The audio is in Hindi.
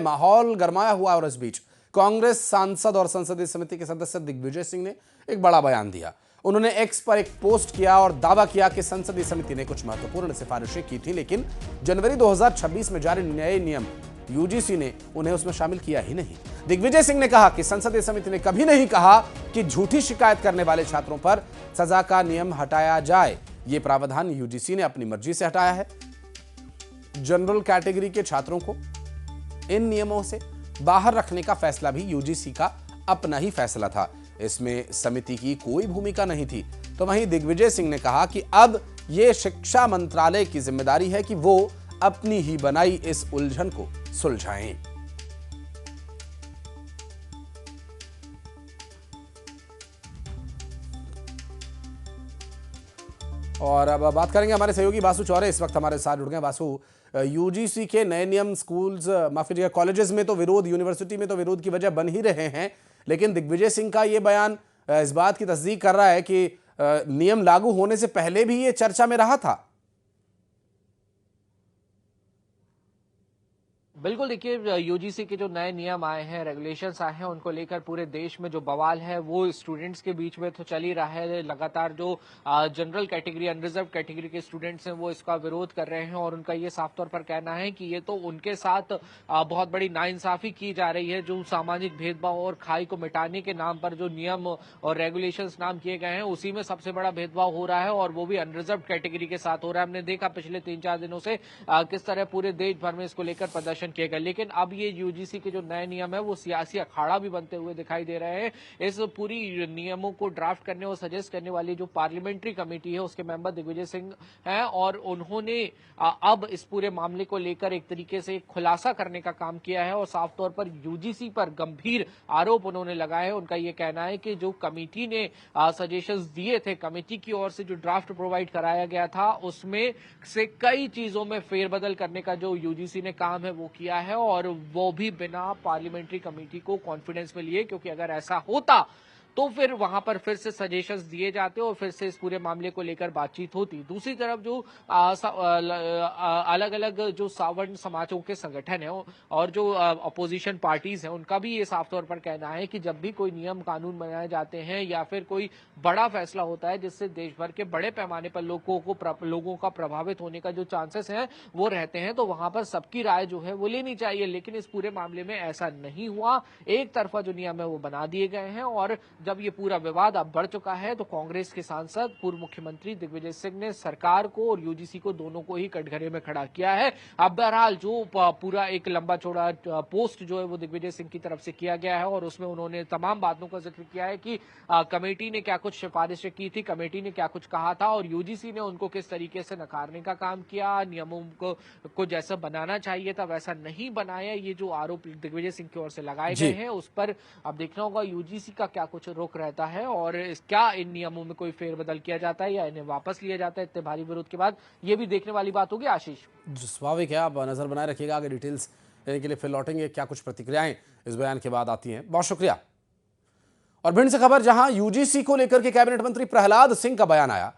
माहौल गरमाया हुआ और इस बीच कांग्रेस सांसद और संसदीय समिति के सदस्य दिग्विजय सिंह ने एक बड़ा बयान दिया। उन्होंने एक्स पर एक पोस्ट किया और दावा किया कि संसदीय समिति ने कुछ महत्वपूर्ण सिफारिशें की थी, लेकिन जनवरी 2026 में जारी नए नियम यूजीसी ने उन्हें उसमें शामिल किया ही नहीं। दिग्विजय सिंह ने कहा कि संसदीय समिति ने कभी नहीं कहा कि झूठी शिकायत करने वाले छात्रों पर सजा का नियम हटाया जाए। यह प्रावधान यूजीसी ने अपनी मर्जी से हटाया है। जनरल कैटेगरी के छात्रों को इन नियमों से बाहर रखने का फैसला भी यूजीसी का अपना ही फैसला था, इसमें समिति की कोई भूमिका नहीं थी। तो वहीं दिग्विजय सिंह ने कहा कि अब यह शिक्षा मंत्रालय की जिम्मेदारी है कि वो अपनी ही बनाई इस उलझन को सुलझाएं। और अब बात करेंगे हमारे सहयोगी वासु चौरे इस वक्त हमारे साथ जुड़ गए। वासु, यूजीसी के नए नियम स्कूल्स माफ कीजिएगा कॉलेजेस में तो विरोध, यूनिवर्सिटी में तो विरोध की वजह बन ही रहे हैं, लेकिन दिग्विजय सिंह का ये बयान इस बात की तस्दीक कर रहा है कि नियम लागू होने से पहले भी ये चर्चा में रहा था। बिल्कुल, देखिए यूजीसी के जो नए नियम आए हैं, रेगुलेशंस आए हैं, उनको लेकर पूरे देश में जो बवाल है वो स्टूडेंट्स के बीच में तो चल ही रहा है। लगातार जो जनरल कैटेगरी, अनरिजर्व कैटेगरी के स्टूडेंट्स हैं वो इसका विरोध कर रहे हैं और उनका ये साफ तौर पर कहना है कि ये तो उनके साथ बहुत बड़ी नाइंसाफी की जा रही है। जो सामाजिक भेदभाव और खाई को मिटाने के नाम पर जो नियम और रेगुलेशंस नाम किए गए हैं, उसी में सबसे बड़ा भेदभाव हो रहा है और वो भी अनरिजर्व कैटेगरी के साथ हो रहा है। हमने देखा पिछले 3-4 दिनों से किस तरह पूरे देश भर में इसको लेकर प्रदर्शन किए गए, लेकिन अब ये यूजीसी के जो नए नियम है वो सियासी अखाड़ा भी बनते हुए दिखाई दे रहे हैं। इस पूरी नियमों को ड्राफ्ट करने और सजेस्ट करने वाली जो पार्लियामेंट्री कमेटी है उसके मेंबर दिग्विजय सिंह हैं और उन्होंने अब इस पूरे मामले को लेकर एक तरीके से खुलासा करने का काम किया है और साफ तौर पर यूजीसी पर गंभीर आरोप उन्होंने लगाए हैं। उनका यह कहना है कि जो कमेटी ने सजेशंस दिए थे, कमेटी की ओर से जो ड्राफ्ट प्रोवाइड कराया गया था, उसमें से कई चीजों में फेरबदल करने का जो यूजीसी ने काम है वो किया है और वो भी बिना पार्लियामेंट्री कमेटी को कॉन्फिडेंस में लिए, क्योंकि अगर ऐसा होता तो फिर वहां पर फिर से सजेशंस दिए जाते और फिर से इस पूरे मामले को लेकर बातचीत होती। दूसरी तरफ जो अलग अलग जो सावर्ण समाजों के संगठन है और जो अपोजिशन पार्टीज हैं, उनका भी ये साफ तौर पर कहना है कि जब भी कोई नियम कानून बनाए जाते हैं या फिर कोई बड़ा फैसला होता है जिससे देश भर के बड़े पैमाने पर लोगों का प्रभावित होने का जो चांसेस हैं वो रहते हैं, तो वहां पर सबकी राय जो है वो लेनी चाहिए। लेकिन इस पूरे मामले में ऐसा नहीं हुआ। एक तरफा जो नियम है वो बना दिए गए हैं और जब ये पूरा विवाद अब बढ़ चुका है तो कांग्रेस के सांसद पूर्व मुख्यमंत्री दिग्विजय सिंह ने सरकार को और यूजीसी को दोनों को ही कटघरे में खड़ा किया है। अब बहरहाल जो पूरा एक लंबा चौड़ा पोस्ट जो है वो दिग्विजय सिंह की तरफ से किया गया है और उसमें उन्होंने तमाम बातों का जिक्र किया है कि कमेटी ने क्या कुछ सिफारिशें की थी, कमेटी ने क्या कुछ कहा था और यूजीसी ने उनको किस तरीके से नकारने का काम किया, नियमों को जैसा बनाना चाहिए था वैसा नहीं बनाया। ये जो आरोप दिग्विजय सिंह की ओर से लगाए गए हैं उस पर अब देखना होगा यूजीसी का क्या कुछ रुख रहता है और क्या इन नियमों में कोई फेरबदल किया जाता है या इन्हें वापस लिया जाता है इतने भारी विरोध के बाद, ये भी देखने वाली बात होगी। आशीष, स्वाभाविक है, आप नजर बनाए रखिएगा, आगे डिटेल्स लेने के लिए फिर लौटेंगे। क्या कुछ प्रतिक्रियाएं इस बयान के बाद आती हैं। बहुत शुक्रिया। और भिंड से खबर, जहां यूजीसी को लेकर के कैबिनेट मंत्री प्रहलाद सिंह का बयान आया।